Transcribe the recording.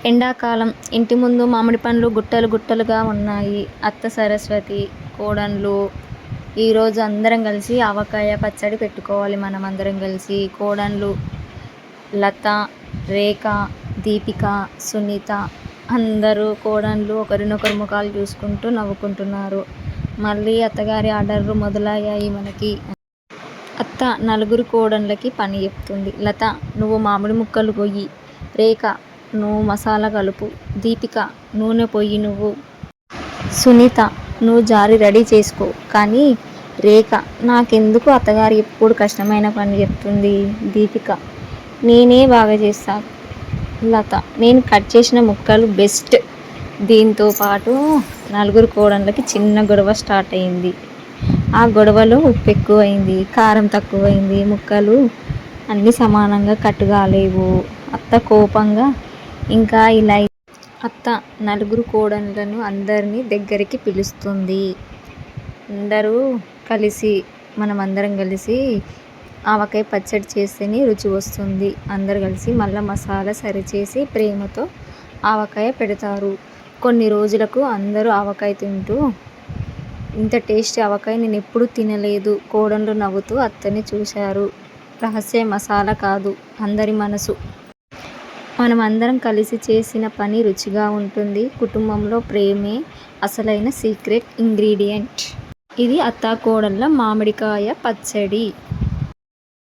ఎండాకాలం ఇంటి ముందు మామిడి పండ్లు గుట్టలు గుట్టలుగా ఉన్నాయి. అత్త సరస్వతి, కోడన్లు ఈరోజు అందరం కలిసి ఆవకాయ పచ్చడి పెట్టుకోవాలి. మనం అందరం కలిసి కోడన్లు లత, రేఖ, దీపిక, సునీత అందరూ కోడన్లు ఒకరినొకరు ముఖాలు చూసుకుంటూ నవ్వుకుంటున్నారు. మళ్ళీ అత్తగారి ఆర్డర్లు మొదలయ్యాయి మనకి. అత్త నలుగురు కోడన్లకి పని చెప్తుంది. లత, నువ్వు మామిడి ముక్కలు కొయ్యి. రేఖ, నువ్వు మసాలా కలుపు. దీపిక, నూనె పొయ్యి నువ్వు. సునీత, నువ్వు జారి రెడీ చేసుకో. కానీ రేఖ, నాకెందుకు అత్తగారు ఎప్పుడు కష్టమైన పని చెప్తుంది. దీపిక, నేనే బాగా చేస్తా. లత, నేను కట్ చేసిన ముక్కలు బెస్ట్. దీంతో పాటు నలుగురు కోడన్లకి చిన్న గొడవ స్టార్ట్ అయింది. ఆ గొడవలో ఉప్పు ఎక్కువైంది, కారం తక్కువైంది, ముక్కలు అన్నీ సమానంగా కట్ కాలేవు. అత్త కోపంగా ఇంకా ఇలా అత్త నలుగురు కోడన్లను అందరినీ దగ్గరికి పిలుస్తుంది. అందరూ కలిసి మనమందరం కలిసి ఆవకాయ పచ్చడి చేస్తేనే రుచి వస్తుంది. అందరు కలిసి మళ్ళీ మసాలా సరిచేసి ప్రేమతో ఆవకాయ పెడతారు. కొన్ని రోజులకు అందరూ ఆవకాయ తింటూ, ఇంత టేస్టీ ఆవకాయ నేను ఎప్పుడూ తినలేదు. కోడన్లు నవ్వుతూ అత్తని చూశారు. రహస్య మసాలా కాదు, అందరి మనసు. మనం అందరం కలిసి చేసిన పని రుచిగా ఉంటుంది. కుటుంబంలో ప్రేమే అసలైన సీక్రెట్ ఇంగ్రీడియంట్. ఇది అత్తా కోడళ్ళ మామిడికాయ పచ్చడి.